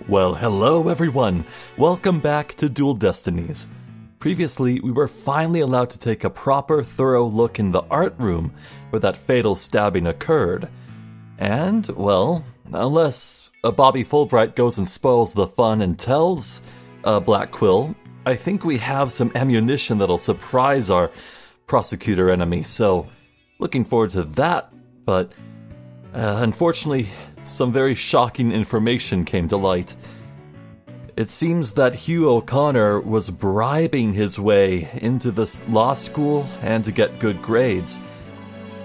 Well, hello everyone! Welcome back to Dual Destinies. Previously, we were finally allowed to take a proper, thorough look in the art room where that fatal stabbing occurred. And, well, unless Bobby Fulbright goes and spoils the fun and tells Black Quill, I think we have some ammunition that'll surprise our prosecutor enemy, so looking forward to that, but unfortunately, some very shocking information came to light. It seems that Hugh O'Connor was bribing his way into this law school and to get good grades.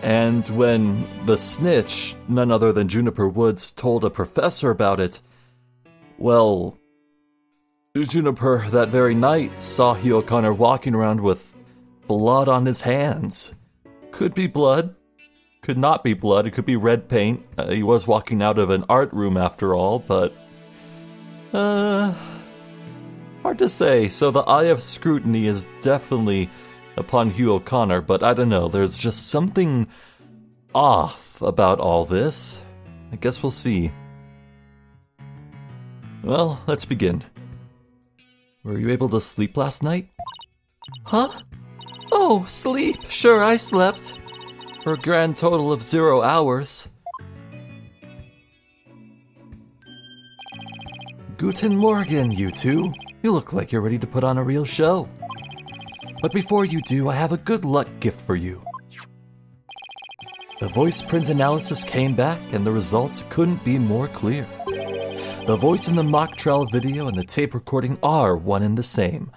And when the snitch, none other than Juniper Woods, told a professor about it, well, Juniper that very night saw Hugh O'Connor walking around with blood on his hands. Could be blood. Could not be blood, it could be red paint. He was walking out of an art room after all, but hard to say. So the eye of scrutiny is definitely upon Hugh O'Connor, but I don't know, there's just something off about all this. I guess we'll see. Well, let's begin. Were you able to sleep last night? Huh? Oh, sleep! Sure, I slept. For a grand total of 0 hours. Guten Morgen, you two. You look like you're ready to put on a real show. But before you do, I have a good luck gift for you. The voice print analysis came back, and the results couldn't be more clear. The voice in the mock trial video and the tape recording are one and the same.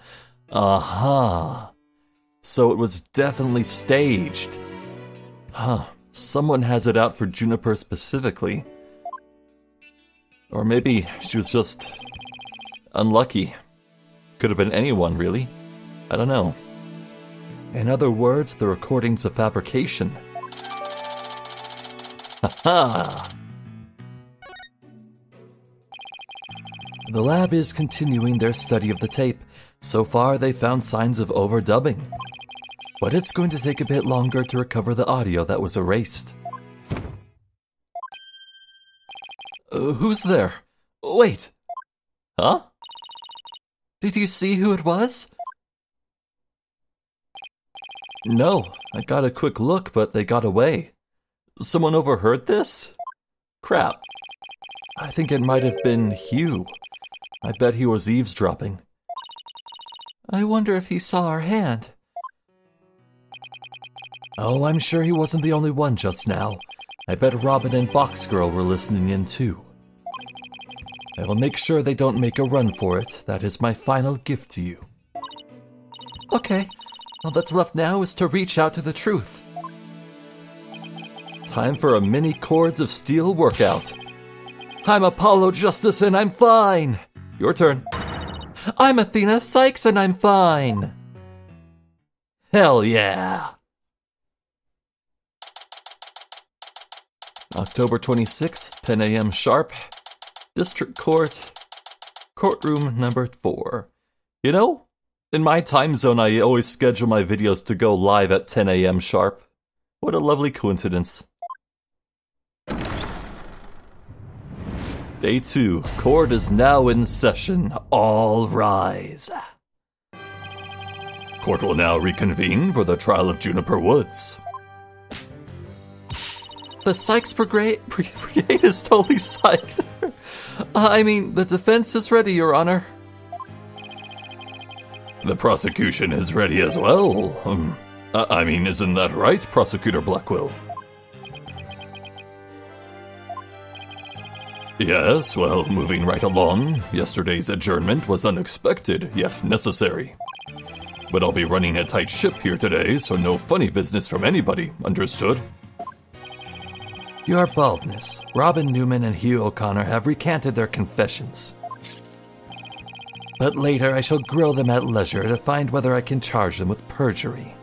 Aha. So it was definitely staged. Huh, someone has it out for Juniper specifically. Or maybe she was just unlucky. Could have been anyone, really. I don't know. In other words, the recording's a fabrication. Ha-ha! The lab is continuing their study of the tape. So far, they found signs of overdubbing. But it's going to take a bit longer to recover the audio that was erased. Who's there? Wait! Huh? Did you see who it was? No, I got a quick look, but they got away. Someone overheard this? Crap. I think it might have been Hugh. I bet he was eavesdropping. I wonder if he saw our hand. Oh, I'm sure he wasn't the only one just now. I bet Robin and Boxgirl were listening in too. I will make sure they don't make a run for it. That is my final gift to you. Okay, all that's left now is to reach out to the truth. Time for a mini Chords of Steel workout. I'm Apollo Justice and I'm fine. Your turn. I'm Athena Cykes and I'm fine. Hell yeah. October 26th, 10 a.m. sharp. District Court, courtroom number 4. You know, in my time zone, I always schedule my videos to go live at 10 a.m. sharp. What a lovely coincidence. Day 2. Court is now in session. All rise. Court will now reconvene for the trial of Juniper Woods. The Cykes Brigade is totally psyched. I mean, the defense is ready, Your Honor. The prosecution is ready as well. I mean, isn't that right, Prosecutor Blackwell? Yes, well, moving right along. Yesterday's adjournment was unexpected, yet necessary. But I'll be running a tight ship here today, so no funny business from anybody, understood? Your baldness. Robin Newman and Hugh O'Connor have recanted their confessions. But later I shall grill them at leisure to find whether I can charge them with perjury.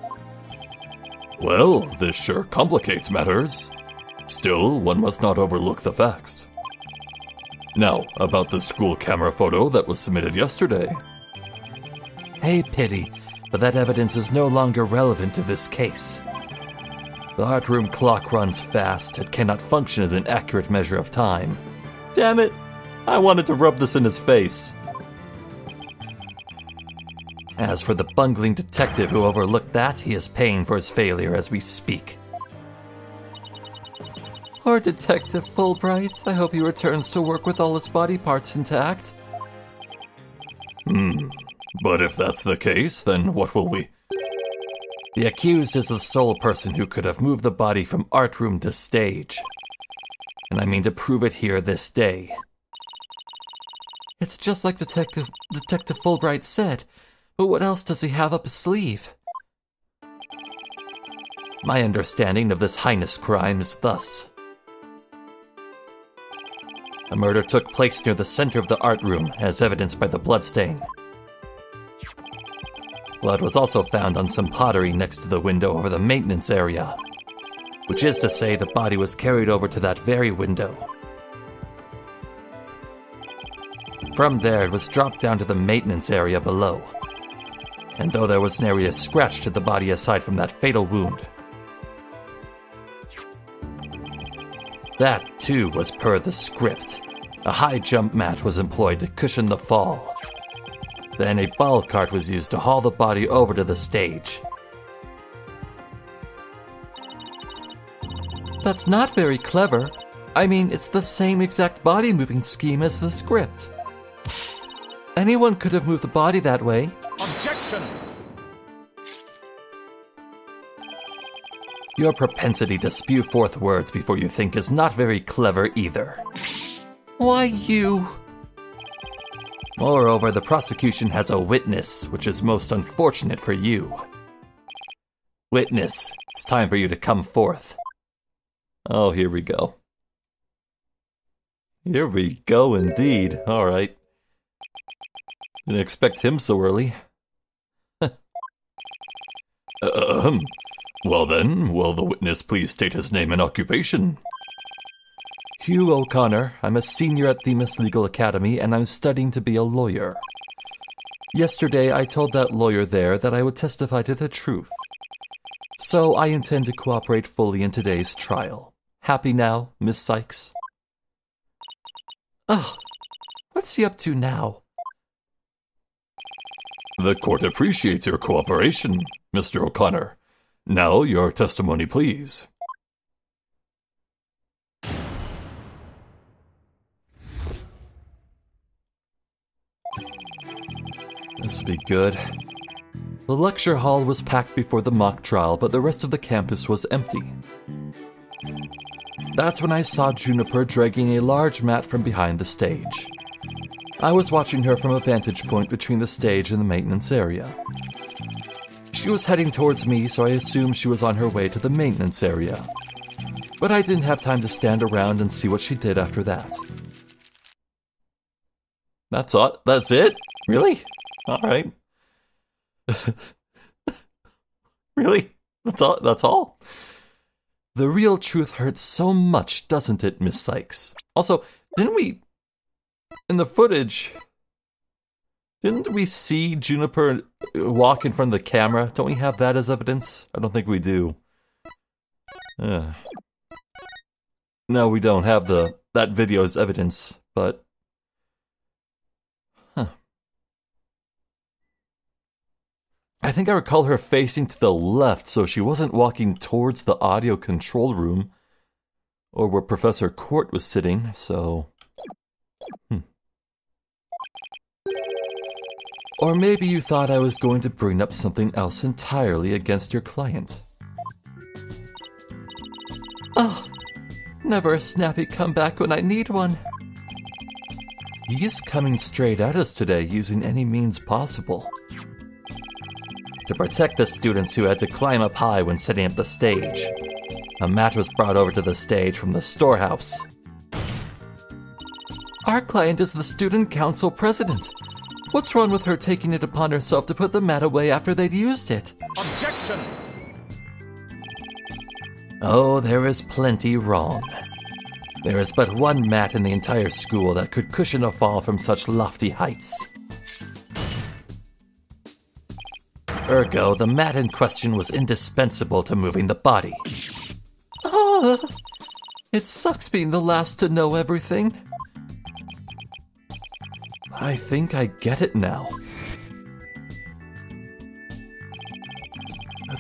Well, this sure complicates matters. Still, one must not overlook the facts. Now, about the school camera photo that was submitted yesterday. Hey, pity, but that evidence is no longer relevant to this case. The art room clock runs fast. It cannot function as an accurate measure of time. Damn it! I wanted to rub this in his face. As for the bungling detective who overlooked that, he is paying for his failure as we speak. Poor Detective Fulbright. I hope he returns to work with all his body parts intact. But if that's the case, then what will we... The accused is the sole person who could have moved the body from art room to stage. And I mean to prove it here this day. It's just like Detective Fulbright said, but what else does he have up his sleeve? My understanding of this heinous crime is thus. A murder took place near the center of the art room, as evidenced by the bloodstain. Blood was also found on some pottery next to the window over the maintenance area, which is to say the body was carried over to that very window. From there, it was dropped down to the maintenance area below. And though there was nary a scratch to the body aside from that fatal wound. That, too, was per the script. A high jump mat was employed to cushion the fall. Then a ball cart was used to haul the body over to the stage. That's not very clever. I mean, it's the same exact body moving scheme as the script. Anyone could have moved the body that way. Objection! Your propensity to spew forth words before you think is not very clever either. Why you? Moreover, the prosecution has a witness, which is most unfortunate for you. Witness, it's time for you to come forth. Oh, here we go. Here we go indeed. All right. Didn't expect him so early. Well then, will the witness please state his name and occupation? Hugh O'Connor. I'm a senior at Themis Legal Academy, and I'm studying to be a lawyer. Yesterday, I told that lawyer there that I would testify to the truth. So I intend to cooperate fully in today's trial. Happy now, Miss Cykes? Ugh, what's he up to now? The court appreciates your cooperation, Mr. O'Connor. Now, your testimony, please. This will be good. The lecture hall was packed before the mock trial, but the rest of the campus was empty. That's when I saw Juniper dragging a large mat from behind the stage. I was watching her from a vantage point between the stage and the maintenance area. She was heading towards me, so I assumed she was on her way to the maintenance area. But I didn't have time to stand around and see what she did after that. That's all? That's it? Really? Alright. Really? That's all? The real truth hurts so much, doesn't it, Miss Cykes? Also, didn't we... in the footage... didn't we see Juniper walk in front of the camera? Don't we have that as evidence? I don't think we do. No, we don't have that video as evidence, but... Huh. I think I recall her facing to the left, so she wasn't walking towards the audio control room, or where Professor Court was sitting, so... Or maybe you thought I was going to bring up something else entirely against your client. Oh, never a snappy comeback when I need one. He's coming straight at us today using any means possible. To protect the students who had to climb up high when setting up the stage, a mat was brought over to the stage from the storehouse. Our client is the student council president. What's wrong with her taking it upon herself to put the mat away after they'd used it? Objection! Oh, there is plenty wrong. There is but one mat in the entire school that could cushion a fall from such lofty heights. Ergo, the mat in question was indispensable to moving the body. Ah, it sucks being the last to know everything. I think I get it now.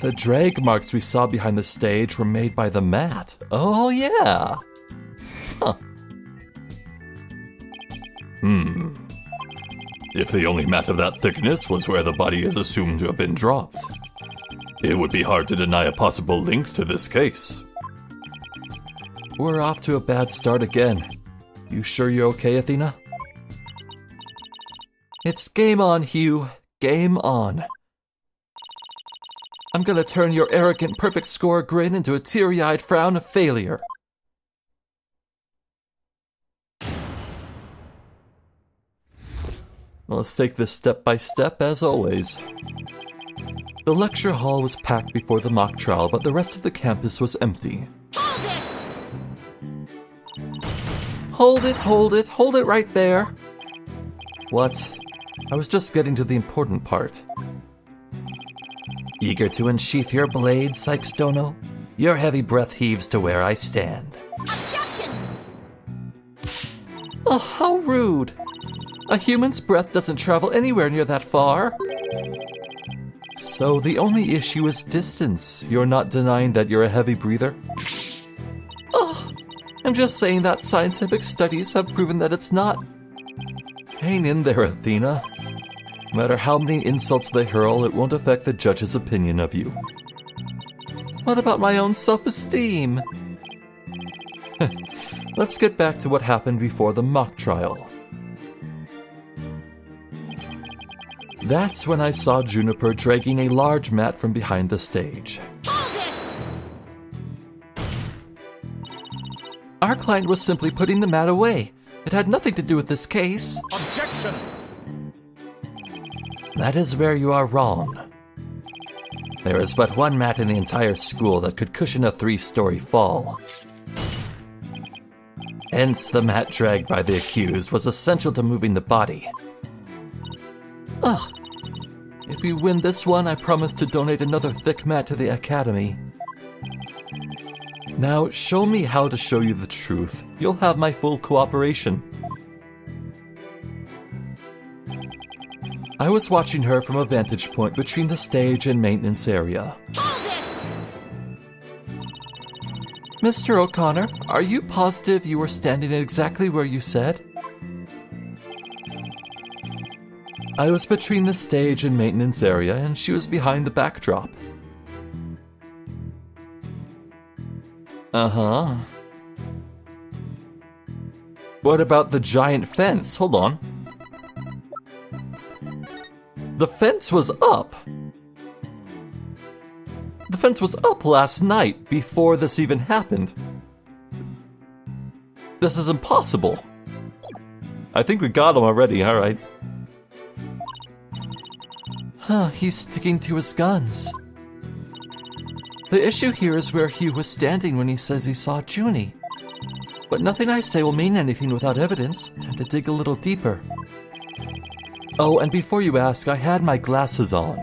The drag marks we saw behind the stage were made by the mat. Oh, yeah. Huh. If the only mat of that thickness was where the body is assumed to have been dropped, it would be hard to deny a possible link to this case. We're off to a bad start again. You sure you're okay, Athena? It's game on, Hugh. Game on. I'm gonna turn your arrogant perfect score grin into a teary-eyed frown of failure. Well, let's take this step by step, as always. The lecture hall was packed before the mock trial, but the rest of the campus was empty. Hold it! Hold it, hold it, hold it right there. What? I was just getting to the important part. Eager to unsheath your blade, Cykes Dono? Your heavy breath heaves to where I stand. Objection! Oh, how rude! A human's breath doesn't travel anywhere near that far. So the only issue is distance. You're not denying that you're a heavy breather? Oh, I'm just saying that scientific studies have proven that it's not. Hang in there, Athena. No matter how many insults they hurl, it won't affect the judge's opinion of you. What about my own self-esteem? Let's get back to what happened before the mock trial. That's when I saw Juniper dragging a large mat from behind the stage. Hold it! Our client was simply putting the mat away. It had nothing to do with this case. Objection! That is where you are wrong. There is but one mat in the entire school that could cushion a 3-story fall. Hence, the mat dragged by the accused was essential to moving the body. Ugh. If you win this one, I promise to donate another thick mat to the academy. Now, show me how to show you the truth. You'll have my full cooperation. I was watching her from a vantage point between the stage and maintenance area. Hold it! Mr. O'Connor, are you positive you were standing exactly where you said? I was between the stage and maintenance area, and she was behind the backdrop. Uh-huh. What about the giant fence? Hold on. The fence was up. The fence was up last night, before this even happened. This is impossible. I think we got him already, alright. Huh, he's sticking to his guns. The issue here is where Hugh was standing when he says he saw Junie. But nothing I say will mean anything without evidence. Time to dig a little deeper. Oh, and before you ask, I had my glasses on.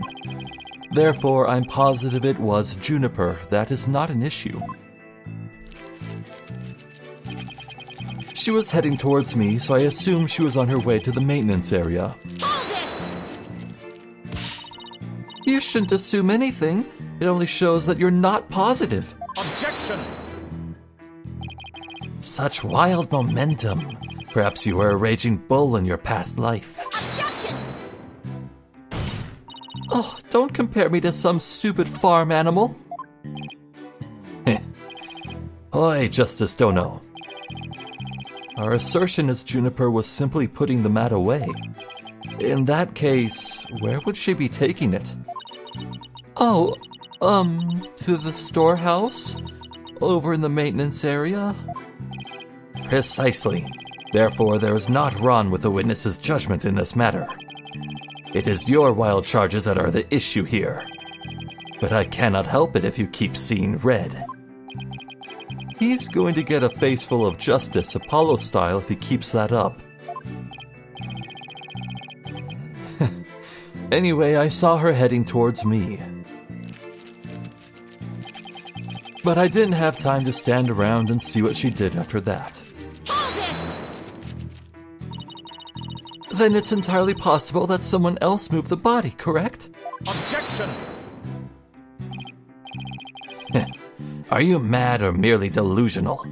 Therefore, I'm positive it was Juniper. That is not an issue. She was heading towards me, so I assumed she was on her way to the maintenance area. Hold it! You shouldn't assume anything. It only shows that you're not positive. Objection! Such wild momentum. Perhaps you were a raging bull in your past life. Objection! Oh, don't compare me to some stupid farm animal. Hoi, Justice Dono. Our assertion is Juniper was simply putting the mat away. In that case, where would she be taking it? Oh, to the storehouse? Over in the maintenance area? Precisely. Therefore, there is not wrong with the witness's judgment in this matter. It is your wild charges that are the issue here. But I cannot help it if you keep seeing red. He's going to get a face full of justice, Apollo style, if he keeps that up. Anyway, I saw her heading towards me. But I didn't have time to stand around and see what she did after that. Hold it! Then it's entirely possible that someone else moved the body, correct? Objection! Are you mad or merely delusional?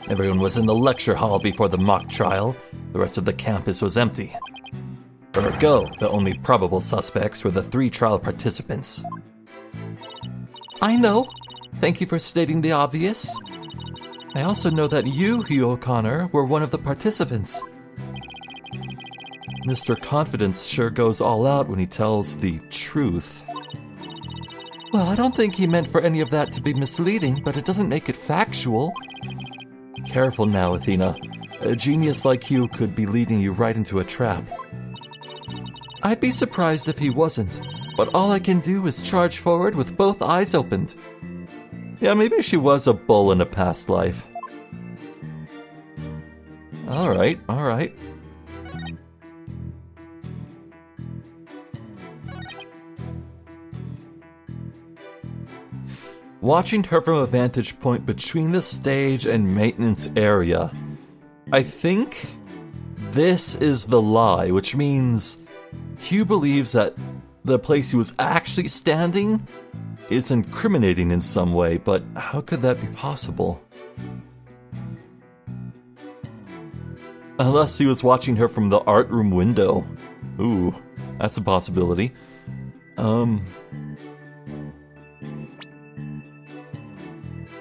Everyone was in the lecture hall before the mock trial. The rest of the campus was empty. Ergo, the only probable suspects were the 3 trial participants. I know. Thank you for stating the obvious. I also know that you, Hugh O'Connor, were one of the participants. Mr. Confidence sure goes all out when he tells the truth. Well, I don't think he meant for any of that to be misleading, but it doesn't make it factual. Careful now, Athena. A genius like you could be leading you right into a trap. I'd be surprised if he wasn't, but all I can do is charge forward with both eyes opened. Yeah, maybe she was a bull in a past life. Alright. Watching her from a vantage point between the stage and maintenance area, I think this is the lie, which means Hugh believes that the place he was actually standing is incriminating in some way, but how could that be possible? Unless he was watching her from the art room window. Ooh, that's a possibility.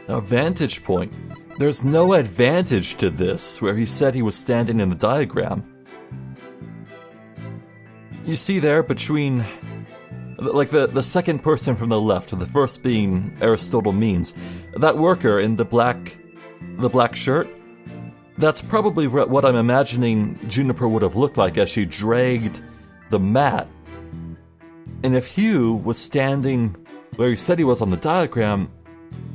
A vantage point. There's no advantage to this, where he said he was standing in the diagram. You see there, between, like the second person from the left, the first being Aristotle Means, that worker in the black shirt, that's probably what I'm imagining Juniper would have looked like as she dragged the mat. And if Hugh was standing where he said he was on the diagram,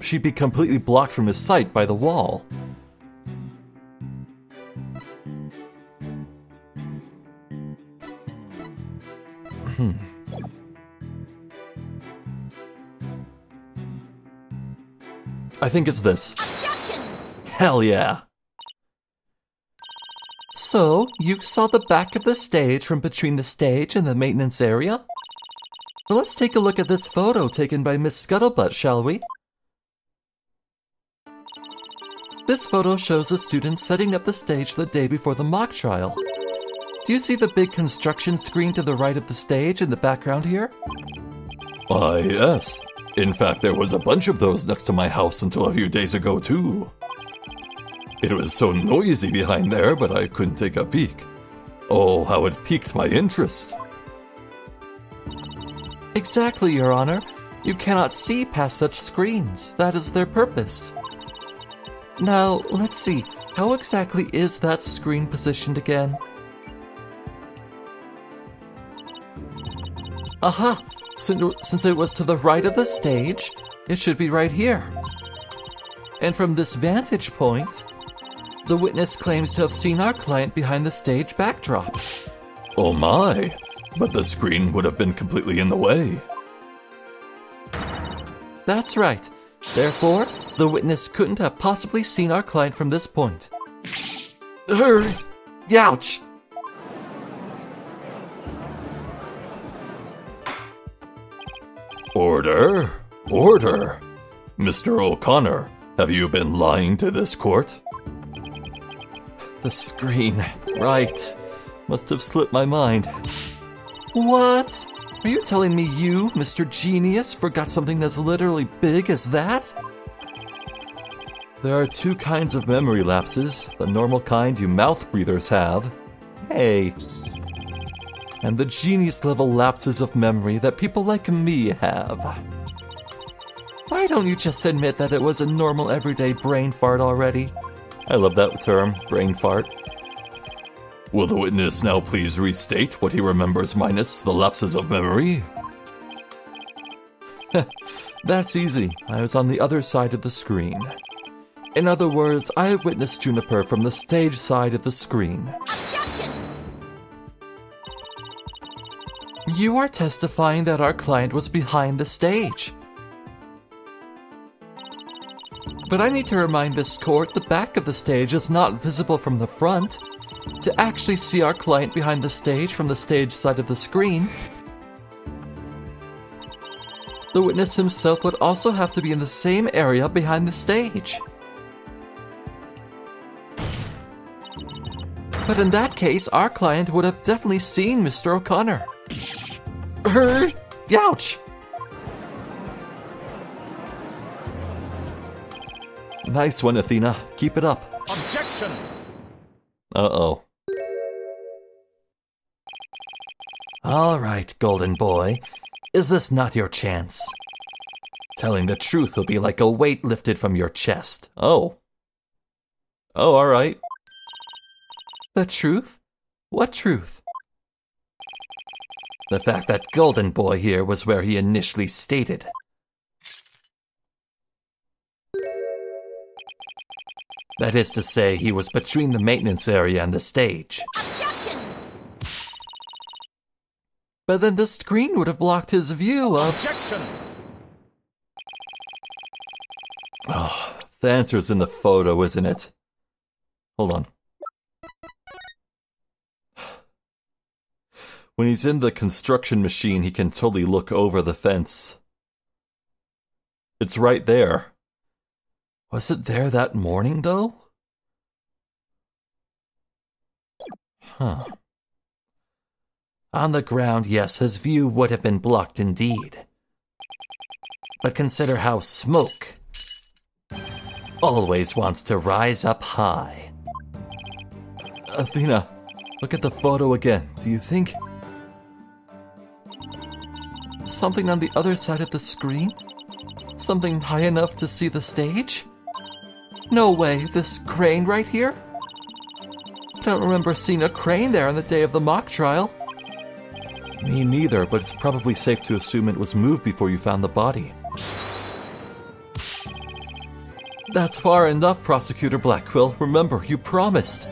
she'd be completely blocked from his sight by the wall. I think it's this. Objection! Hell yeah. So, you saw the back of the stage from between the stage and the maintenance area? Well, let's take a look at this photo taken by Miss Scuttlebutt, shall we? This photo shows the students setting up the stage the day before the mock trial. Do you see the big construction screen to the right of the stage in the background here? Why, yes. In fact, there was a bunch of those next to my house until a few days ago, too. It was so noisy behind there, but I couldn't take a peek. Oh, how it piqued my interest. Exactly, Your Honor. You cannot see past such screens. That is their purpose. Now, let's see. How exactly is that screen positioned again? Aha! Since it was to the right of the stage, it should be right here. And from this vantage point, the witness claims to have seen our client behind the stage backdrop. Oh my, but the screen would have been completely in the way. That's right. Therefore, the witness couldn't have possibly seen our client from this point. Ouch! Order! Order! Mr. O'Connor, have you been lying to this court? The screen. Right. Must have slipped my mind. What? Are you telling me you, Mr. Genius, forgot something as literally big as that? There are 2 kinds of memory lapses. The normal kind you mouth breathers have. Hey. And the genius level lapses of memory that people like me have. Why don't you just admit that it was a normal everyday brain fart already? I love that term, brain fart. Will the witness now please restate what he remembers minus the lapses of memory? That's easy. I was on the other side of the screen. In other words, I witnessed Juniper from the stage side of the screen. Objection! You are testifying that our client was behind the stage. But I need to remind this court the back of the stage is not visible from the front. to actually see our client behind the stage from the stage side of the screen, the witness himself would also have to be in the same area behind the stage. But in that case, our client would have definitely seen Mr. O'Connor. Ouch! Nice one, Athena. Keep it up. Objection! Uh-oh. All right, golden boy. Is this not your chance? Telling the truth will be like a weight lifted from your chest. Oh. Oh, all right. The truth? What truth? The fact that golden boy here was where he initially stated. That is to say, he was between the maintenance area and the stage. Objection! But then the screen would have blocked his view of... Objection! Oh, the answer's in the photo, isn't it? Hold on. When he's in the construction machine, he can totally look over the fence. It's right there. Was it there that morning, though? Huh. On the ground, yes, his view would have been blocked indeed. But consider how smoke always wants to rise up high. Athena, look at the photo again. Do you think something on the other side of the screen? Something high enough to see the stage? No way, this crane right here? I don't remember seeing a crane there on the day of the mock trial. Me neither, but it's probably safe to assume it was moved before you found the body. That's far enough, Prosecutor Blackquill. Remember, you promised.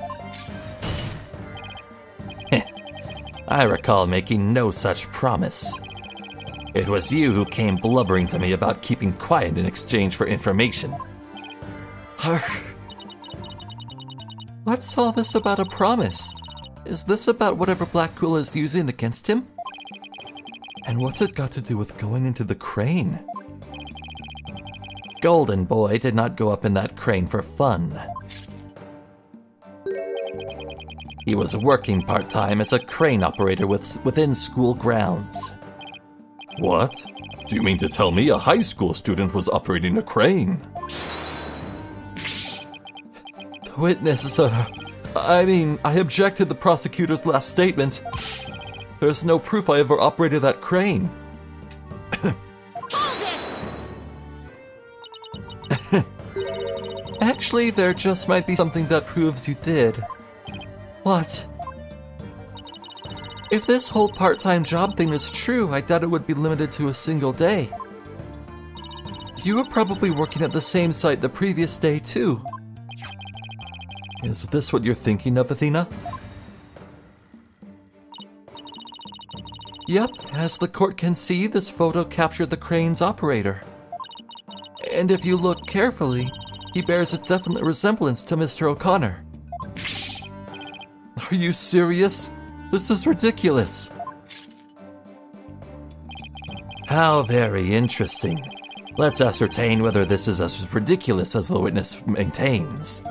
I recall making no such promise. It was you who came blubbering to me about keeping quiet in exchange for information. What's all this about a promise? Is this about whatever Blackquill is using against him? And what's it got to do with going into the crane? Golden Boy did not go up in that crane for fun. He was working part-time as a crane operator within school grounds. What? Do you mean to tell me a high school student was operating a crane? Witness, I object to the prosecutor's last statement. There's no proof I ever operated that crane. Hold it! Actually, there just might be something that proves you did. What? If this whole part-time job thing is true, I doubt it would be limited to a single day. You were probably working at the same site the previous day, too. Is this what you're thinking of, Athena? Yep, as the court can see, this photo captured the crane's operator. And if you look carefully, he bears a definite resemblance to Mr. O'Connor. Are you serious? This is ridiculous. How very interesting. Let's ascertain whether this is as ridiculous as the witness maintains.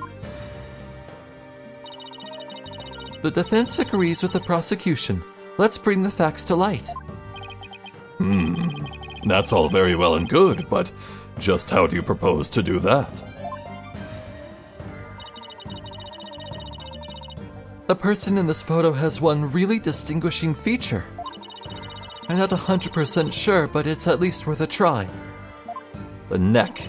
The defense agrees with the prosecution. Let's bring the facts to light. That's all very well and good, but just how do you propose to do that? The person in this photo has one really distinguishing feature. I'm not 100% sure, but it's at least worth a try. The neck.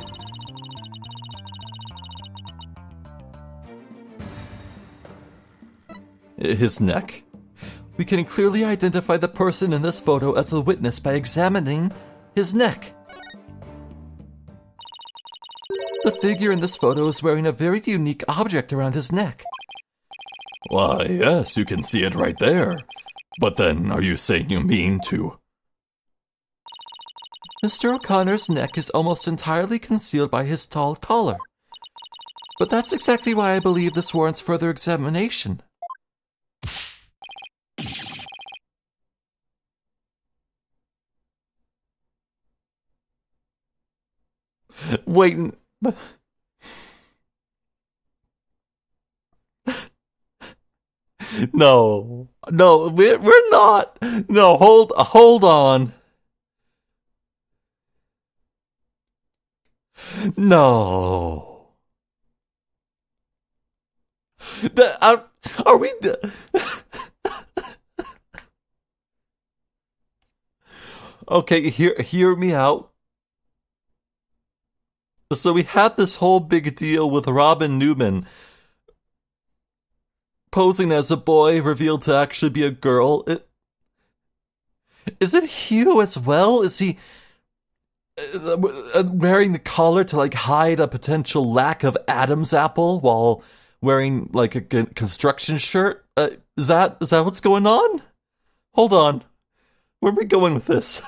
His neck? We can clearly identify the person in this photo as a witness by examining his neck. The figure in this photo is wearing a very unique object around his neck. Why, yes, you can see it right there. But then, are you saying you mean to... Mr. O'Connor's neck is almost entirely concealed by his tall collar. But that's exactly why I believe this warrants further examination. waiting. No, we're not. No, hold on. No. Are we? Okay, hear me out. So we had this whole big deal with Robin Newman posing as a boy, revealed to actually be a girl. Is it Hugh as well? Is he wearing the collar to like hide a potential lack of Adam's apple while wearing like a construction shirt? Is that what's going on? Hold on. Where are we going with this?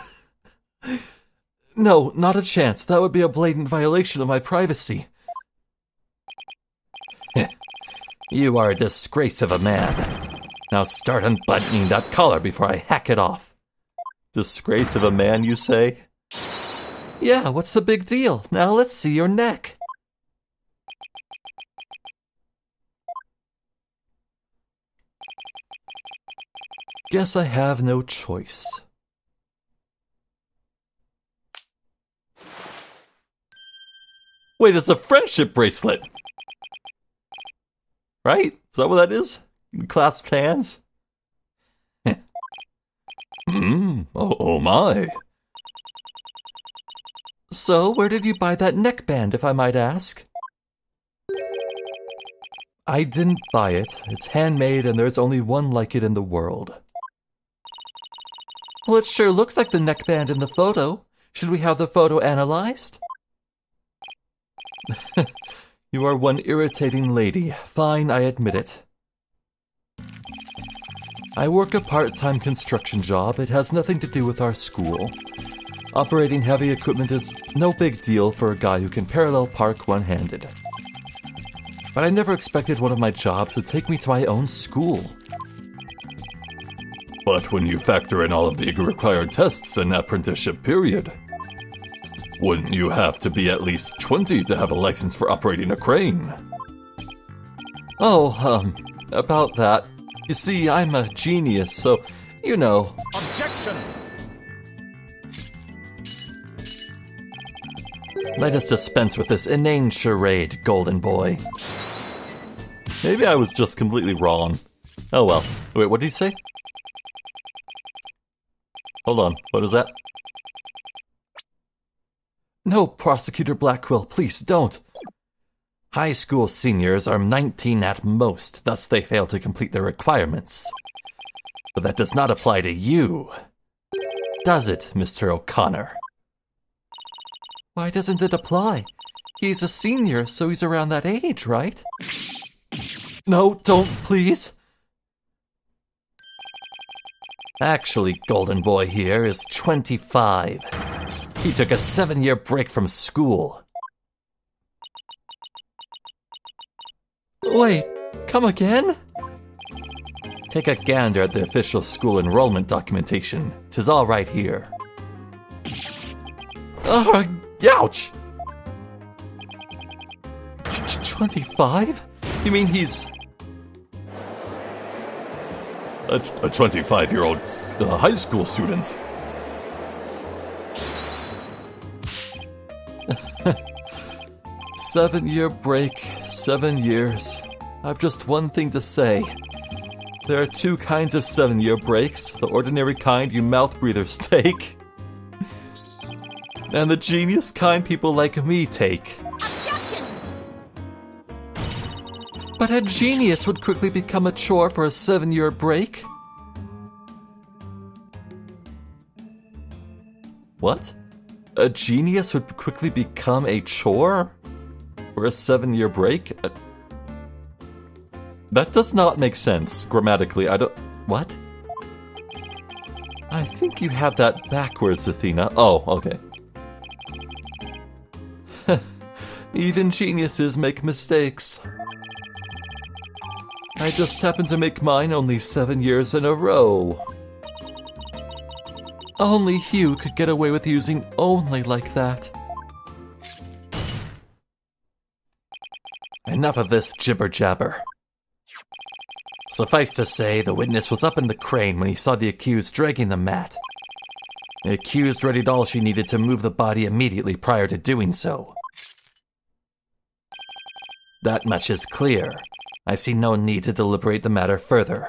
No, not a chance. That would be a blatant violation of my privacy. You are a disgrace of a man. Now start unbuttoning that collar before I hack it off. Disgrace of a man, you say? Yeah, what's the big deal? Now let's see your neck. Guess I have no choice. Wait, it's a friendship bracelet! Right? Is that what that is? Clasped hands? Oh my. So, where did you buy that neckband, if I might ask? I didn't buy it. It's handmade and there's only one like it in the world. Well, it sure looks like the neckband in the photo. Should we have the photo analyzed? You are one irritating lady. Fine, I admit it. I work a part-time construction job. It has nothing to do with our school. Operating heavy equipment is no big deal for a guy who can parallel park one-handed. But I never expected one of my jobs would take me to my own school. But when you factor in all of the required tests and apprenticeship period, wouldn't you have to be at least 20 to have a license for operating a crane? Oh, about that. You see, I'm a genius, so, you know. Objection! Let us dispense with this inane charade, golden boy. Maybe I was just completely wrong. Oh well. Wait, what did he say? Hold on, what is that? No, Prosecutor Blackwell, please don't. High school seniors are 19 at most, thus they fail to complete their requirements. But that does not apply to you. Does it, Mr. O'Connor? Why doesn't it apply? He's a senior, so he's around that age, right? No, don't, please. Actually, Golden Boy here is 25. He took a 7-year break from school. Wait, come again? Take a gander at the official school enrollment documentation. 'Tis all right here. Ouch! 25? You mean he's... A 25-year-old high school student. Seven-year break, 7 years. I've just one thing to say. There are two kinds of 7-year breaks. The ordinary kind you mouth breathers take. And the genius kind people like me take. Objection! But a genius would quickly become a chore for a 7-year break. What? A genius would quickly become a chore? For a 7-year break? That does not make sense grammatically. What? I think you have that backwards, Athena. Oh, okay. Even geniuses make mistakes. I just happened to make mine only 7 years in a row. Only Hugh could get away with using only like that. Enough of this jibber-jabber. Suffice to say, the witness was up in the crane when he saw the accused dragging the mat. The accused readied all she needed to move the body immediately prior to doing so. That much is clear. I see no need to deliberate the matter further.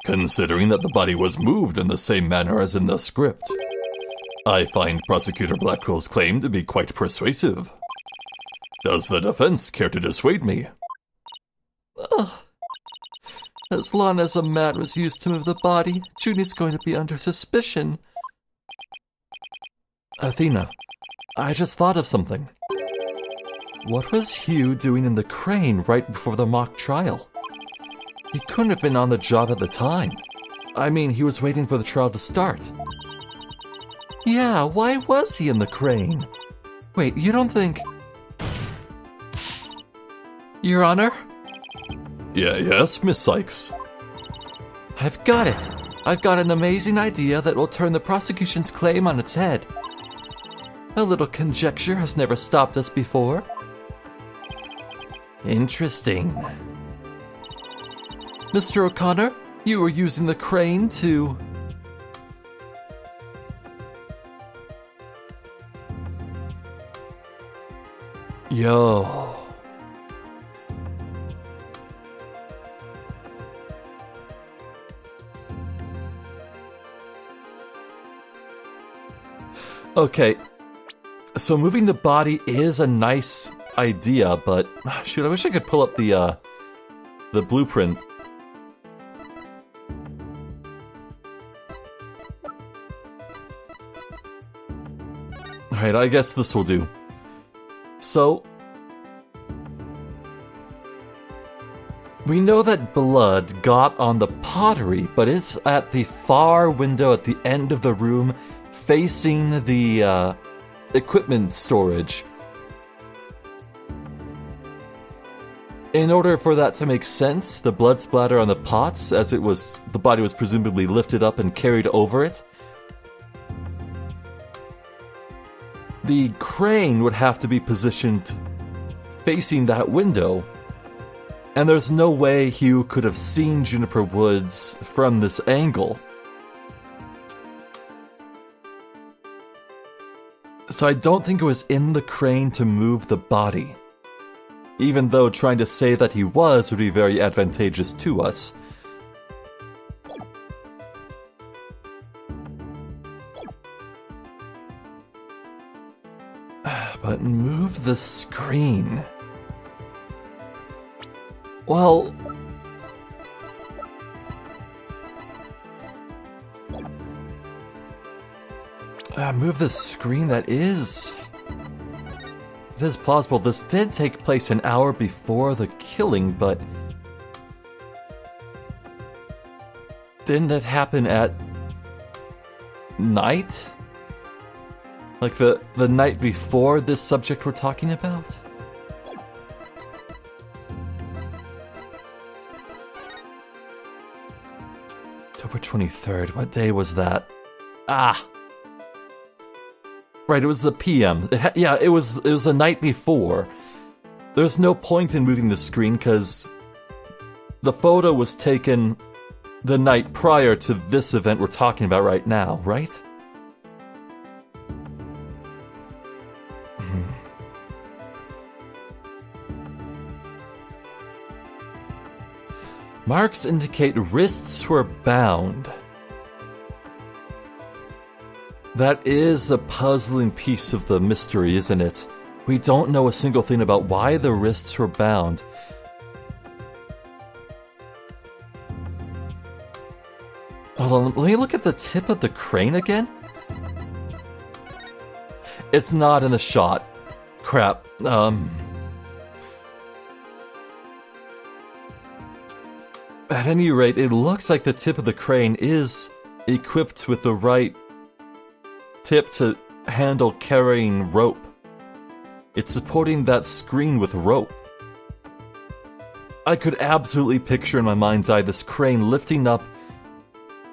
Considering that the body was moved in the same manner as in the script, I find Prosecutor Blackwell's claim to be quite persuasive. Does the defense care to dissuade me? As long as a mat was used to move the body, Junie's going to be under suspicion. Athena, I just thought of something. What was Hugh doing in the crane right before the mock trial? He couldn't have been on the job at the time. I mean, he was waiting for the trial to start. Yeah, why was he in the crane? Wait, you don't think... Your Honor? Yes, Miss Cykes. I've got it. I've got an amazing idea that will turn the prosecution's claim on its head. A little conjecture has never stopped us before. Interesting. Mr. O'Connor, you were using the crane to... Yo... Okay, so moving the body is a nice idea, but shoot, I wish I could pull up the blueprint. Alright, I guess this will do. So, we know that blood got on the pottery, but it's at the far window at the end of the room, facing the equipment storage. In order for that to make sense, the blood splatter on the pots, as it was, the body was presumably lifted up and carried over it. The crane would have to be positioned facing that window, and there's no way Hugh could have seen Juniper Woods from this angle. So I don't think it was in the crane to move the body, even though trying to say that he was would be very advantageous to us. But move the screen. Well... move the screen, that is... It is plausible. This did take place an hour before the killing, but... Didn't it happen at... night? Like the night before this subject we're talking about? October 23rd, what day was that? Ah! Right, it was the PM. It was the night before. There's no point in moving the screen because the photo was taken the night prior to this event we're talking about right now, right? Marks indicate wrists were bound. That is a puzzling piece of the mystery, isn't it? We don't know a single thing about why the wrists were bound. Hold on, let me look at the tip of the crane again. It's not in the shot. Crap. At any rate, it looks like the tip of the crane is equipped with the right tip to handle carrying rope. It's supporting that screen with rope. I could absolutely picture in my mind's eye this crane lifting up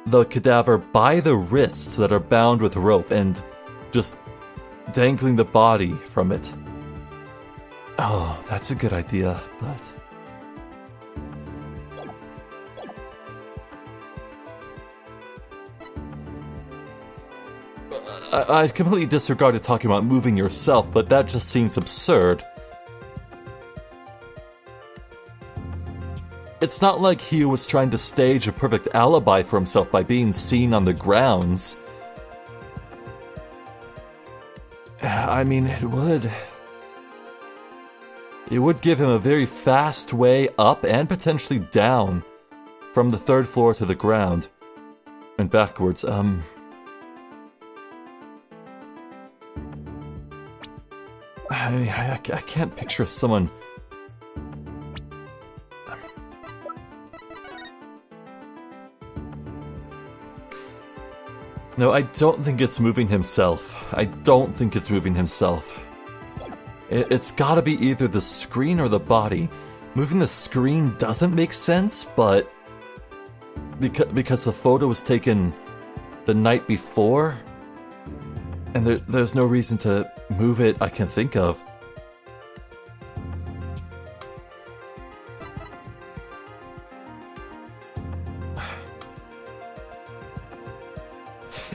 the cadaver by the wrists that are bound with rope and just dangling the body from it. Oh, that's a good idea, but... I've completely disregarded talking about moving yourself, but that just seems absurd. It's not like he was trying to stage a perfect alibi for himself by being seen on the grounds. I mean, it would give him a very fast way up and potentially down from the 3rd floor to the ground and backwards. I can't picture someone... No, I don't think it's moving himself. I don't think it's moving himself. It's gotta be either the screen or the body. Moving the screen doesn't make sense, but... Because the photo was taken the night before... And there's no reason to move it I can think of.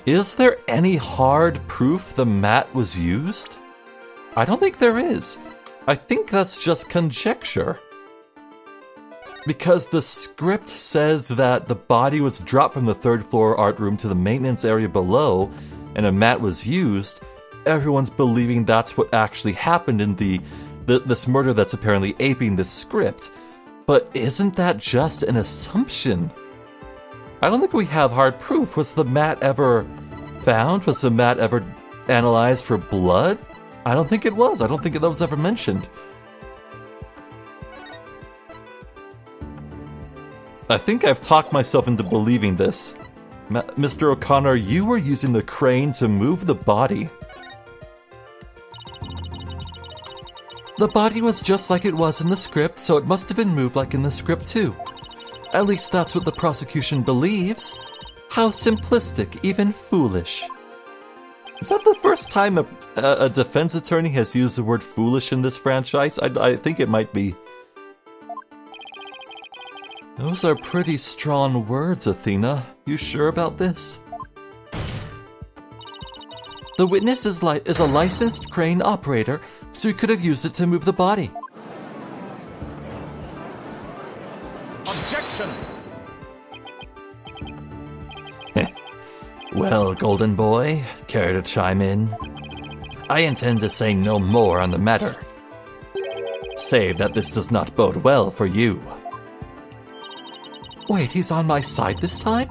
Is there any hard proof the mat was used? I don't think there is. I think that's just conjecture. Because the script says that the body was dropped from the 3rd floor art room to the maintenance area below, and a mat was used, everyone's believing that's what actually happened in this murder that's apparently aping the script. But isn't that just an assumption? I don't think we have hard proof. Was the mat ever found? Was the mat ever analyzed for blood? I don't think it was. I don't think that was ever mentioned. I think I've talked myself into believing this. Mr. O'Connor, you were using the crane to move the body. The body was just like it was in the script, so it must have been moved like in the script too. At least that's what the prosecution believes. How simplistic, even foolish. Is that the first time a defense attorney has used the word foolish in this franchise? I think it might be. Those are pretty strong words, Athena. You sure about this? The witness is a licensed crane operator, so he could have used it to move the body. Objection! Well, Golden Boy, care to chime in? I intend to say no more on the matter, save that this does not bode well for you. Wait, he's on my side this time?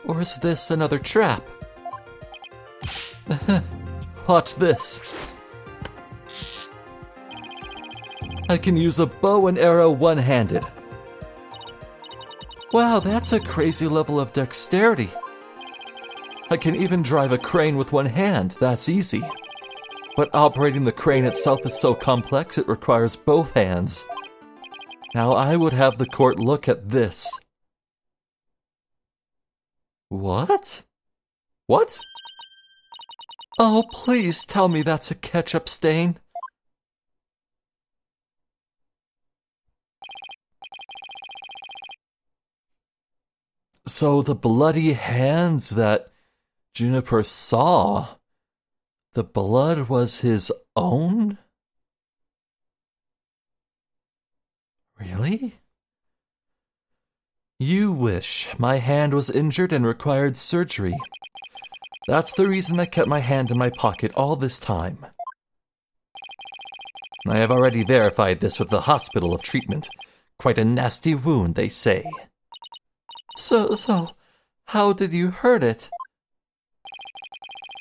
Or is this another trap? Watch this. I can use a bow and arrow one-handed. Wow, that's a crazy level of dexterity. I can even drive a crane with one hand, that's easy. But operating the crane itself is so complex it requires both hands. Now I would have the court look at this. What? What? Oh, please tell me that's a ketchup stain. So the bloody hands that Juniper saw, the blood was his own? Really? You wish my hand was injured and required surgery. That's the reason I kept my hand in my pocket all this time. I have already verified this with the hospital of treatment. Quite a nasty wound, they say. So, how did you hurt it?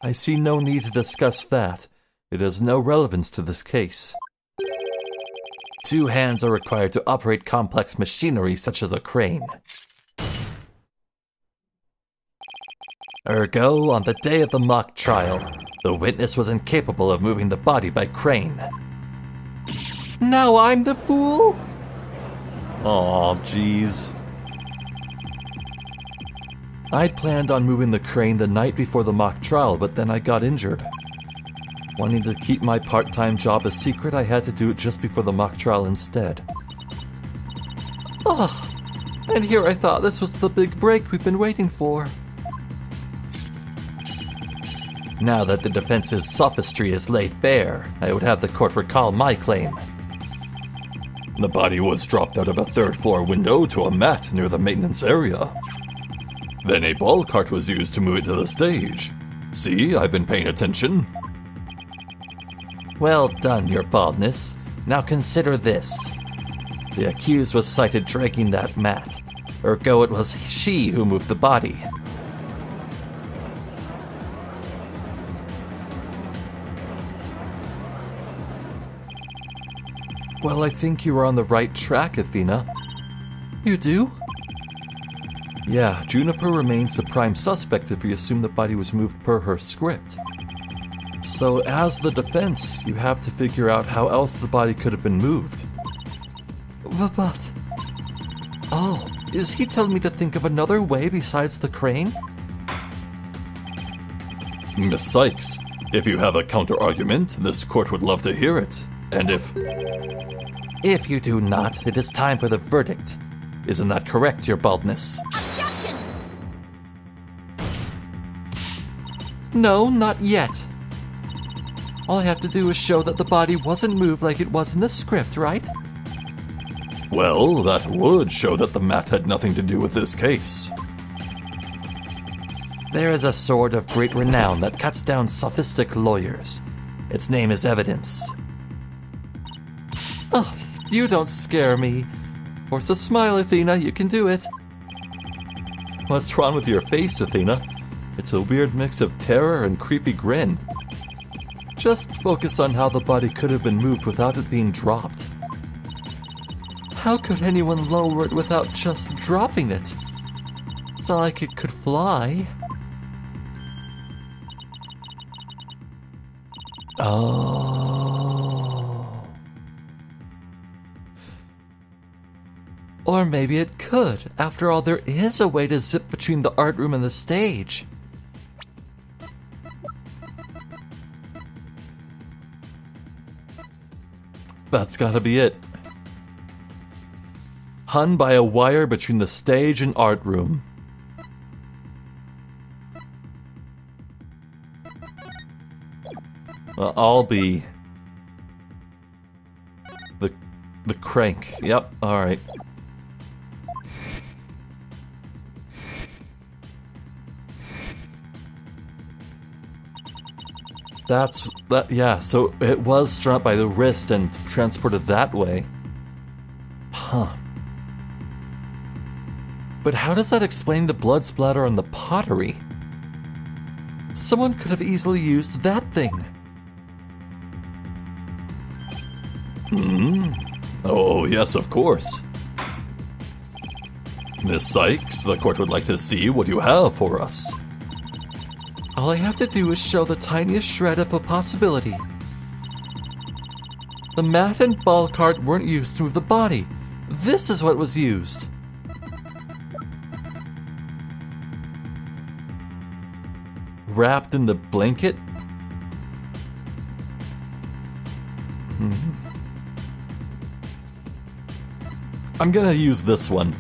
I see no need to discuss that. It has no relevance to this case. 2 hands are required to operate complex machinery such as a crane. Ergo, on the day of the mock trial, the witness was incapable of moving the body by crane. Now I'm the fool? Aw, jeez. I'd planned on moving the crane the night before the mock trial, but then I got injured. Wanting to keep my part-time job a secret, I had to do it just before the mock trial instead. Oh, and here I thought this was the big break we've been waiting for. Now that the defense's sophistry is laid bare, I would have the court recall my claim. The body was dropped out of a third-floor window to a mat near the maintenance area. Then a ball cart was used to move it to the stage. See, I've been paying attention. Well done, your baldness. Now consider this. The accused was sighted dragging that mat. Ergo, it was she who moved the body. Well, I think you were on the right track, Athena. You do? Yeah, Juniper remains the prime suspect if we assume the body was moved per her script. So, as the defense, you have to figure out how else the body could have been moved. But... Oh, is he telling me to think of another way besides the crane? Miss Cykes, if you have a counter-argument, this court would love to hear it. And If you do not, it is time for the verdict. Isn't that correct, your baldness? Objection! No, not yet. All I have to do is show that the body wasn't moved like it was in the script, right? Well, that would show that the mat had nothing to do with this case. There is a sword of great renown that cuts down sophistic lawyers. Its name is evidence. Oh, you don't scare me. Force a smile, Athena, you can do it. What's wrong with your face, Athena? It's a weird mix of terror and creepy grin. Just focus on how the body could have been moved without it being dropped. How could anyone lower it without just dropping it? It's not like it could fly. Oh. Or maybe it could. After all, there is a way to zip between the art room and the stage. That's gotta be it. Hung by a wire between the stage and art room. I'll be the crank. Yep, alright. Yeah, so it was strapped by the wrist and transported that way. Huh. But how does that explain the blood splatter on the pottery? Someone could have easily used that thing. Oh, yes, of course. Miss Cykes, the court would like to see what you have for us. All I have to do is show the tiniest shred of a possibility. The mat and ball cart weren't used to move the body. This is what was used. Wrapped in the blanket? I'm gonna use this one.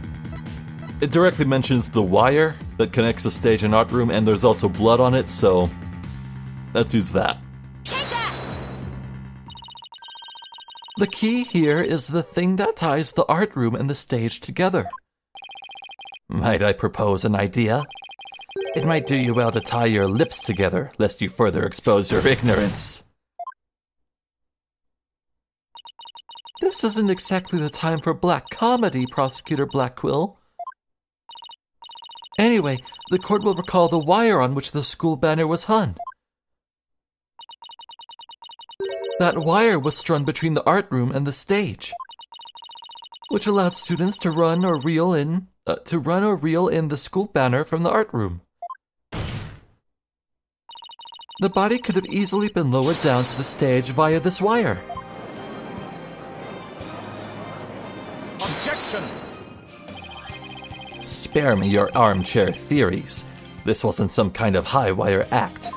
It directly mentions the wire that connects the stage and art room, and there's also blood on it, so let's use that. Take that! The key here is the thing that ties the art room and the stage together. Might I propose an idea? It might do you well to tie your lips together, lest you further expose your ignorance. This isn't exactly the time for black comedy, Prosecutor Blackquill. Anyway, the court will recall the wire on which the school banner was hung. That wire was strung between the art room and the stage, which allowed students to run or reel in the school banner from the art room. The body could have easily been lowered down to the stage via this wire. Objection! Spare me your armchair theories. This wasn't some kind of high wire act.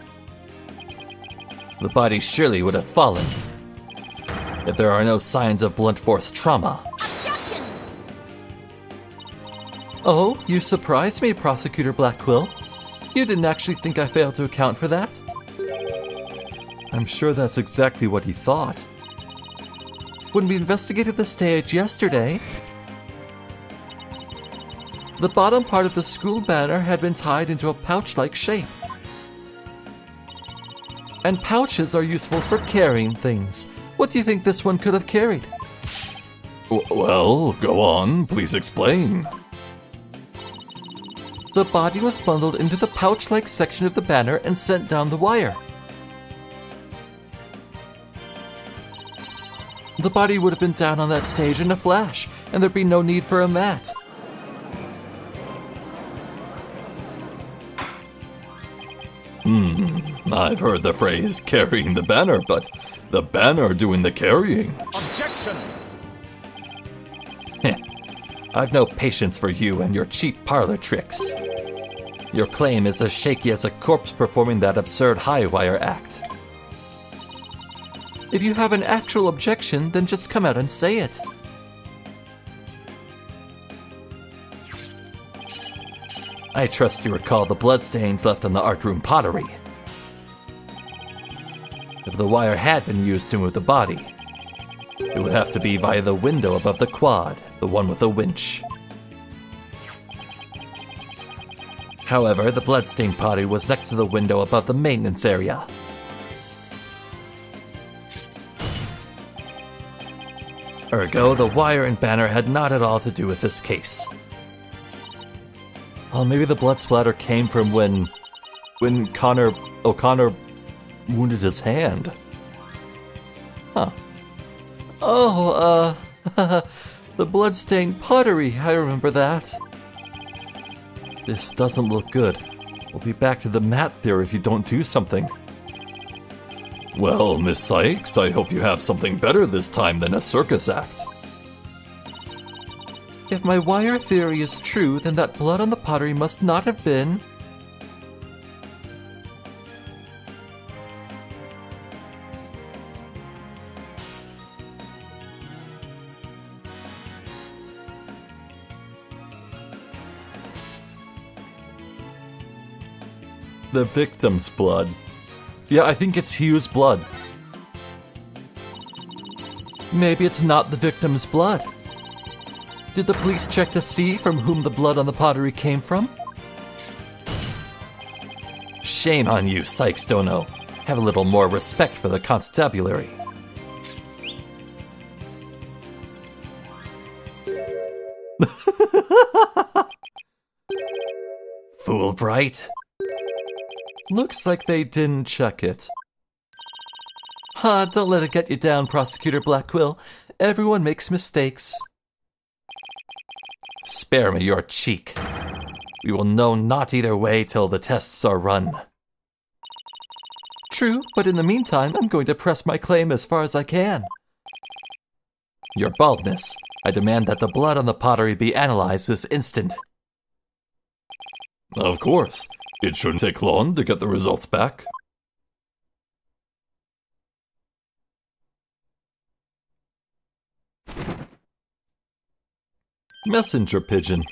The body surely would have fallen if there are no signs of blunt force trauma. Objection! Oh, you surprised me, Prosecutor Blackquill. You didn't actually think I failed to account for that? I'm sure that's exactly what he thought. When we investigated the stage yesterday, the bottom part of the school banner had been tied into a pouch-like shape. And pouches are useful for carrying things. What do you think this one could have carried? Well, go on. Please explain. The body was bundled into the pouch-like section of the banner and sent down the wire. The body would have been down on that stage in a flash, and there'd be no need for a mat. I've heard the phrase carrying the banner, but the banner doing the carrying. Objection! I've no patience for you and your cheap parlor tricks. Your claim is as shaky as a corpse performing that absurd high wire act. If you have an actual objection, then just come out and say it. I trust you recall the bloodstains left on the art room pottery. If the wire had been used to move the body, it would have to be via the window above the quad, the one with the winch. However, the bloodstained pottery was next to the window above the maintenance area. Ergo, the wire and banner had not at all to do with this case. Well, maybe the blood splatter came from when O'Connor wounded his hand. Huh. Oh, the bloodstained pottery, I remember that. This doesn't look good. We'll be back to the mat theory if you don't do something. Well, Miss Cykes, I hope you have something better this time than a circus act. If my wire theory is true, then that blood on the pottery must not have been... the victim's blood. Yeah, I think it's Hugh's blood. Maybe it's not the victim's blood. Did the police check to see from whom the blood on the pottery came from? Shame on you, Cykes Dono. Have a little more respect for the constabulary. Foolbright. Looks like they didn't check it. Don't let it get you down, Prosecutor Blackquill. Everyone makes mistakes. Spare me your cheek. We will know not either way till the tests are run. True, but in the meantime, I'm going to press my claim as far as I can. Your baldness. I demand that the blood on the pottery be analyzed this instant. Of course. It shouldn't take long to get the results back. Messenger pigeon.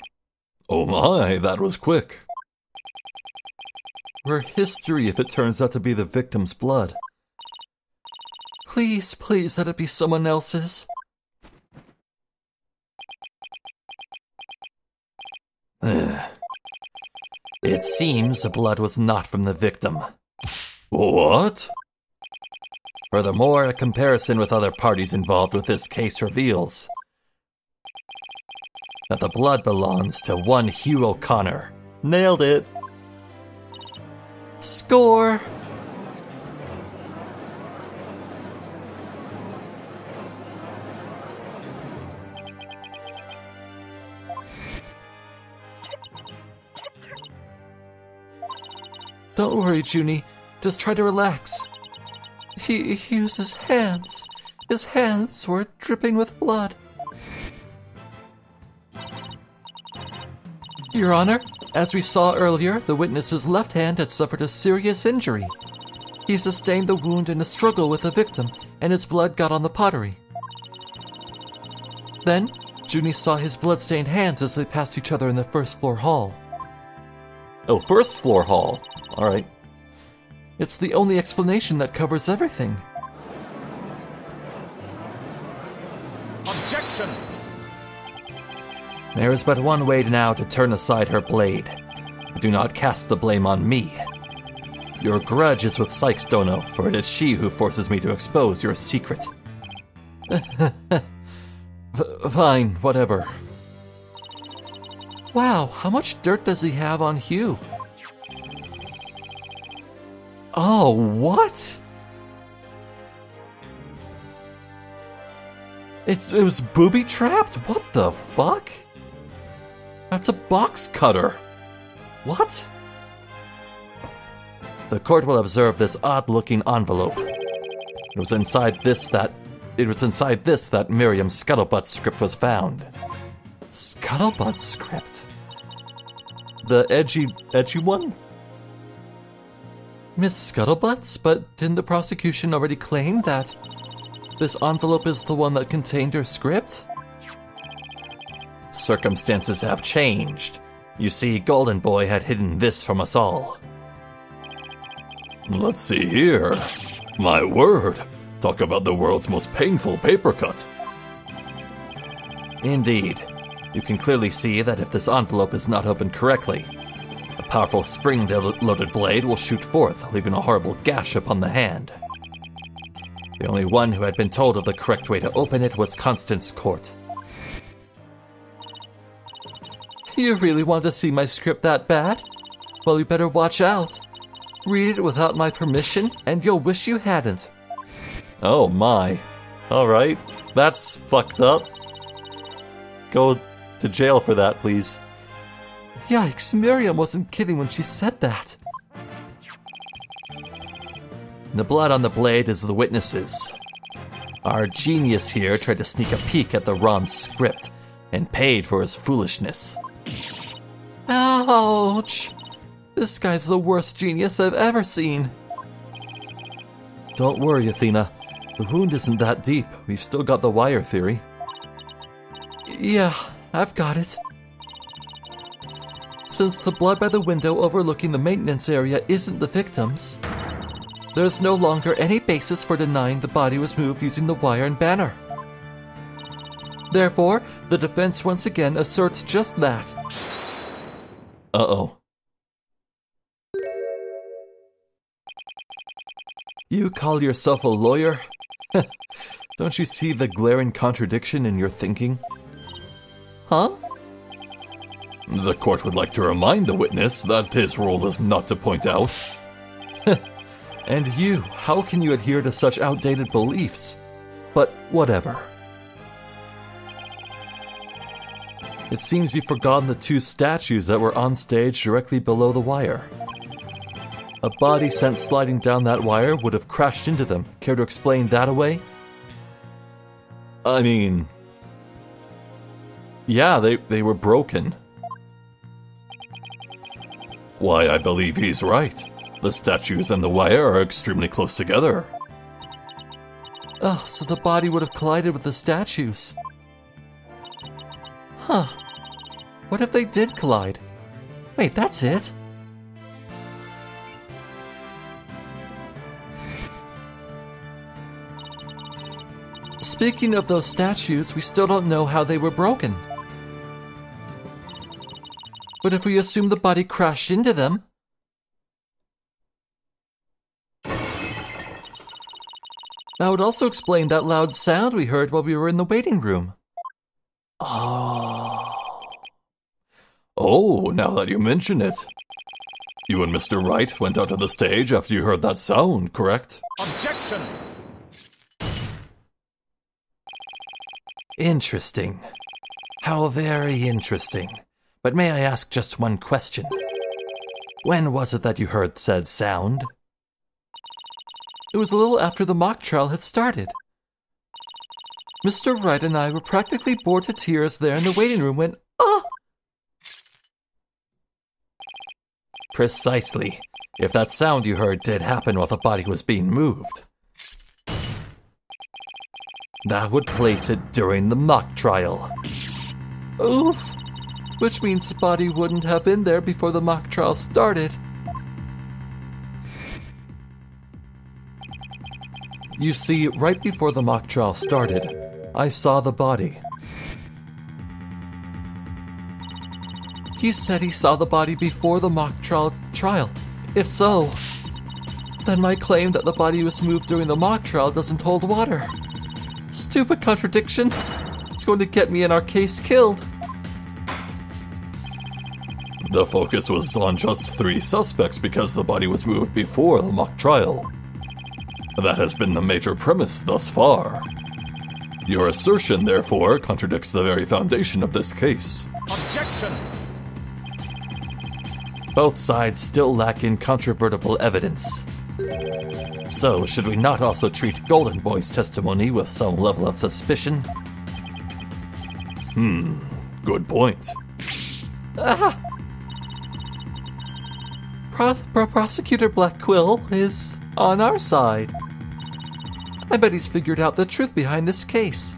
Oh my, that was quick. We're history if it turns out to be the victim's blood. Please, please let it be someone else's. It seems the blood was not from the victim. What? Furthermore, a comparison with other parties involved with this case reveals that the blood belongs to one Hugh O'Connor. Nailed it. Score! Don't worry, Junie. Just try to relax. He used his hands. His hands were dripping with blood. Your Honor, as we saw earlier, the witness's left hand had suffered a serious injury. He sustained the wound in a struggle with the victim, and his blood got on the pottery. Then, Junie saw his blood-stained hands as they passed each other in the first-floor hall. Oh, first-floor hall. All right. It's the only explanation that covers everything. Objection! There is but one way now to turn aside her blade. Do not cast the blame on me. Your grudge is with Cykes, Dono, for it is she who forces me to expose your secret. Fine, whatever. Wow, how much dirt does he have on Hugh? Oh, what? It was booby-trapped? What the fuck? That's a box cutter. What? The court will observe this odd-looking envelope. It was inside this that Miriam's Scuttlebutt script was found. Scuttlebutt script? The edgy one? Miss Scuttlebutts? But didn't the prosecution already claim that this envelope is the one that contained her script? Circumstances have changed. You see, Golden Boy had hidden this from us all. Let's see here. My word. Talk about the world's most painful paper cut. Indeed. You can clearly see that if this envelope is not opened correctly, a powerful spring-loaded blade will shoot forth, leaving a horrible gash upon the hand. The only one who had been told of the correct way to open it was Constance Court. You really want to see my script that bad? Well, you better watch out. Read it without my permission, and you'll wish you hadn't. Oh my. Alright, that's fucked up. Go to jail for that, please. Yikes, Miriam wasn't kidding when she said that. The blood on the blade is the witnesses. Our genius here tried to sneak a peek at the Ron script and paid for his foolishness. Ouch! This guy's the worst genius I've ever seen. Don't worry, Athena. The wound isn't that deep. We've still got the wire theory. Yeah, I've got it. Since the blood by the window overlooking the maintenance area isn't the victim's, there's no longer any basis for denying the body was moved using the wire and banner. Therefore, the defense once again asserts just that. Uh-oh. You call yourself a lawyer? Don't you see the glaring contradiction in your thinking? Huh? The court would like to remind the witness that his role is not to point out. And you, how can you adhere to such outdated beliefs? But whatever. It seems you've forgotten the two statues that were on stage directly below the wire. A body sent sliding down that wire would have crashed into them. Care to explain that away? I mean... yeah, they were broken. Why, I believe he's right. The statues and the wire are extremely close together. Oh, so the body would have collided with the statues. Huh. What if they did collide? Wait, that's it? Speaking of those statues, we still don't know how they were broken. But if we assume the body crashed into them... that would also explain that loud sound we heard while we were in the waiting room. Oh, now that you mention it. You and Mr. Wright went out to the stage after you heard that sound, correct? Objection! Interesting. How very interesting. But may I ask just one question? When was it that you heard said sound? It was a little after the mock trial had started. Mr. Wright and I were practically bored to tears there in the waiting room when... ah! Precisely. if that sound you heard did happen while the body was being moved. That would place it during the mock trial. Oof! Which means the body wouldn't have been there before the mock trial started. You see, right before the mock trial started, I saw the body. He said he saw the body before the mock trial. If so, then my claim that the body was moved during the mock trial doesn't hold water. Stupid contradiction. It's going to get me and our case killed. The focus was on just 3 suspects because the body was moved before the mock trial. That has been the major premise thus far. Your assertion, therefore, contradicts the very foundation of this case. Objection! Both sides still lack incontrovertible evidence. So, should we not also treat Golden Boy's testimony with some level of suspicion? Good point. Prosecutor Black Quill is on our side. I bet he's figured out the truth behind this case.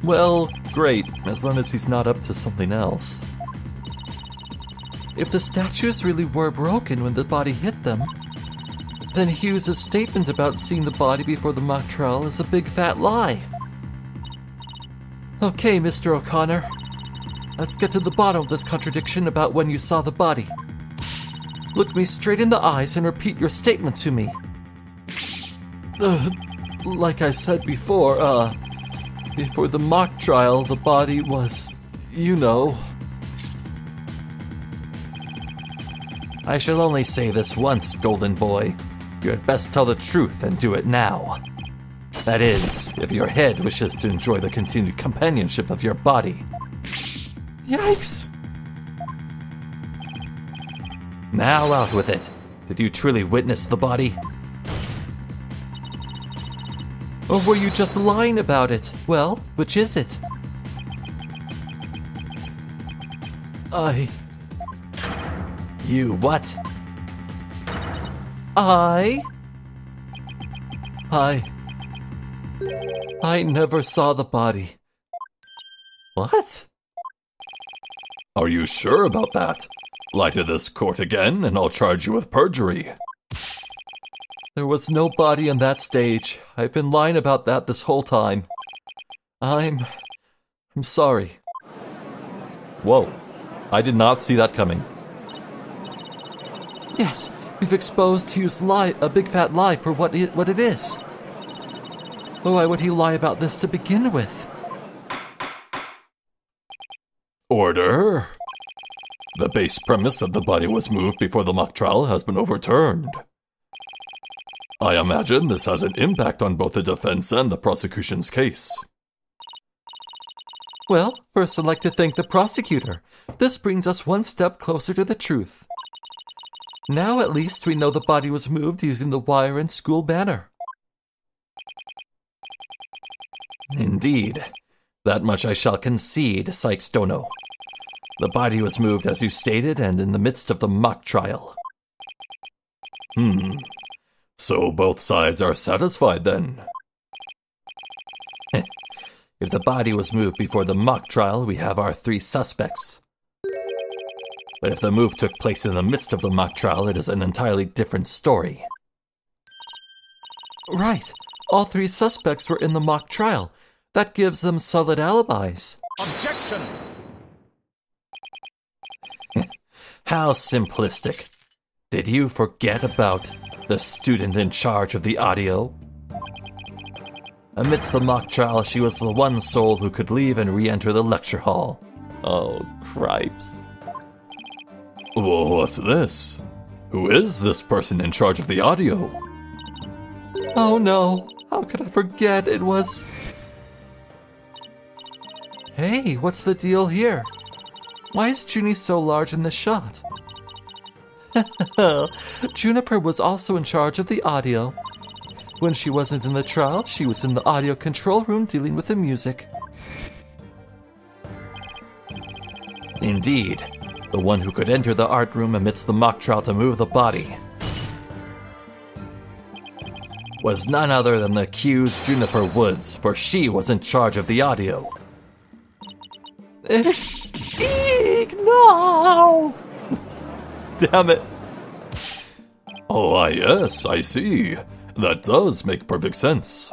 Well, great, as long as he's not up to something else. If the statues really were broken when the body hit them, then Hughes' statement about seeing the body before the mock trial is a big fat lie. Okay, Mr. O'Connor. Let's get to the bottom of this contradiction about when you saw the body. Look me straight in the eyes and repeat your statement to me. Like I said before, before the mock trial, the body was, you know. I shall only say this once, Golden Boy. You had best tell the truth and do it now. That is, if your head wishes to enjoy the continued companionship of your body. Yikes! Now out with it. Did you truly witness the body? Or were you just lying about it? Well, which is it? You what? I never saw the body. What? Are you sure about that? Lie to this court again, and I'll charge you with perjury. There was no body on that stage. I've been lying about that this whole time. I'm sorry. Whoa. I did not see that coming. Yes, we've exposed Hugh's lie, a big fat lie for what it is. Why would he lie about this to begin with? Order. The base premise that the body was moved before the mock trial has been overturned. I imagine this has an impact on both the defense and the prosecution's case. Well, first I'd like to thank the prosecutor. This brings us one step closer to the truth. Now at least we know the body was moved using the wire and school banner. Indeed. That much I shall concede, Cykes Dono. The body was moved as you stated and in the midst of the mock trial. So both sides are satisfied then? If the body was moved before the mock trial, we have our 3 suspects. But if the move took place in the midst of the mock trial, it is an entirely different story. Right. All 3 suspects were in the mock trial. That gives them solid alibis. Objection! How simplistic. Did you forget about the student in charge of the audio? Amidst the mock trial, she was the one soul who could leave and re-enter the lecture hall. Oh, cripes. Well, what's this? Who is this person in charge of the audio? Oh no, how could I forget? It was... Hey, what's the deal here? Why is Junie so large in this shot? Juniper was also in charge of the audio. When she wasn't in the trial, she was in the audio control room dealing with the music. Indeed. The one who could enter the art room amidst the mock trial to move the body was none other than the accused Juniper Woods, for she was in charge of the audio. Eek, no! Damn it. Oh, yes, I see. That does make perfect sense.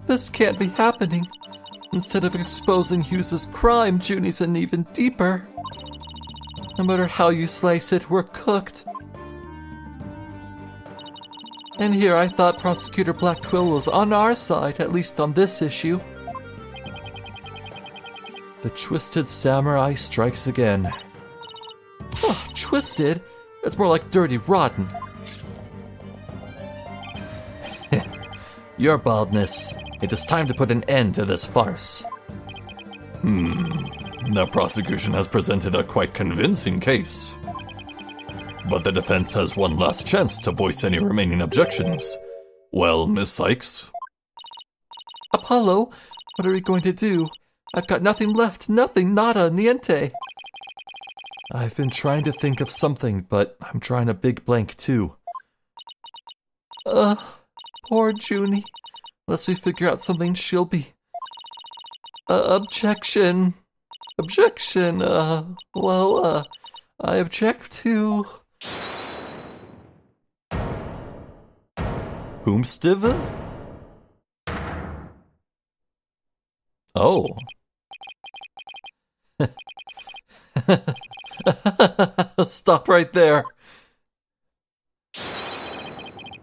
This can't be happening. Instead of exposing Hughes's crime, Junie's in even deeper. No matter how you slice it, we're cooked. And here I thought Prosecutor Black Quill was on our side, at least on this issue. The Twisted Samurai strikes again. Oh, twisted? That's more like dirty rotten. Your baldness. It is time to put an end to this farce. The prosecution has presented a quite convincing case. But the defense has one last chance to voice any remaining objections. Well, Miss Cykes? Apollo, what are we going to do? I've got nothing left, nothing, nada, niente. I've been trying to think of something, but I'm drawing a big blank too. Poor Junie. Unless we figure out something, she'll be... Objection. Objection, I object to... Whomstive? Oh. Stop right there.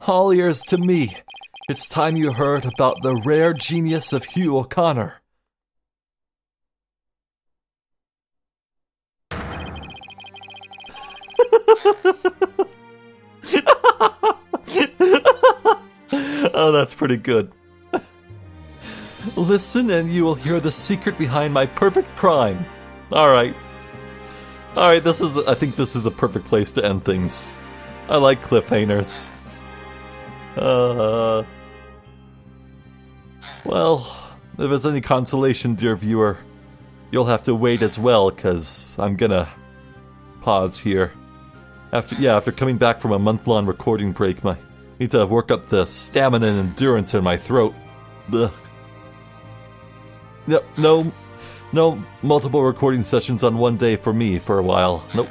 All ears to me. It's time you heard about the rare genius of Hugh O'Connor. Oh, that's pretty good. Listen and you will hear the secret behind my perfect crime. Alright. Alright, I think this is a perfect place to end things. I like cliffhangers. Well, if it's any consolation, dear viewer, you'll have to wait as well, because I'm gonna pause here. After coming back from a month-long recording break, I need to work up the stamina and endurance in my throat. Ugh. Yep, no multiple recording sessions on one day for me for a while. Nope.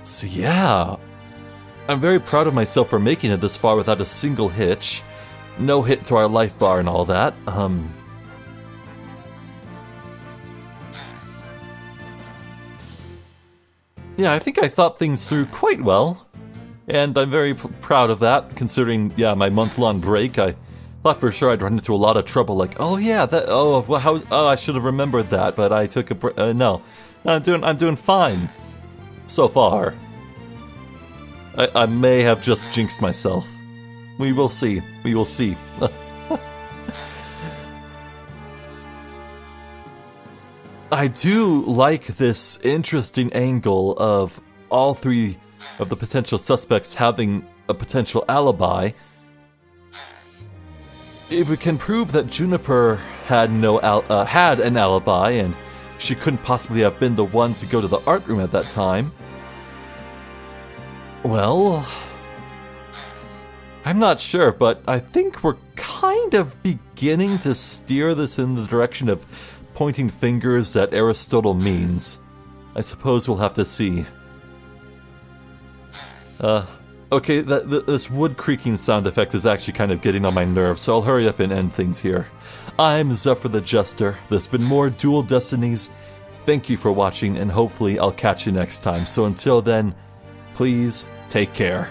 So yeah, I'm very proud of myself for making it this far without a single hitch. No hit to our life bar and all that. Yeah, I think I thought things through quite well. And I'm very proud of that, considering, my month-long break. I thought for sure I'd run into a lot of trouble, like, I should have remembered that, but I took a no. I'm doing fine. So far. I may have just jinxed myself. We will see. We will see. I do like this interesting angle of all three of the potential suspects having a potential alibi. If we can prove that Juniper had an alibi and she couldn't possibly have been the one to go to the art room at that time, well, I'm not sure, but I think we're kind of beginning to steer this in the direction of pointing fingers at Aristotle means. I suppose we'll have to see. Okay, this wood creaking sound effect is actually kind of getting on my nerves, so I'll hurry up and end things here. I'm Zephyr the Jester. There's been more Dual Destinies. Thank you for watching, and hopefully I'll catch you next time. So until then, please take care.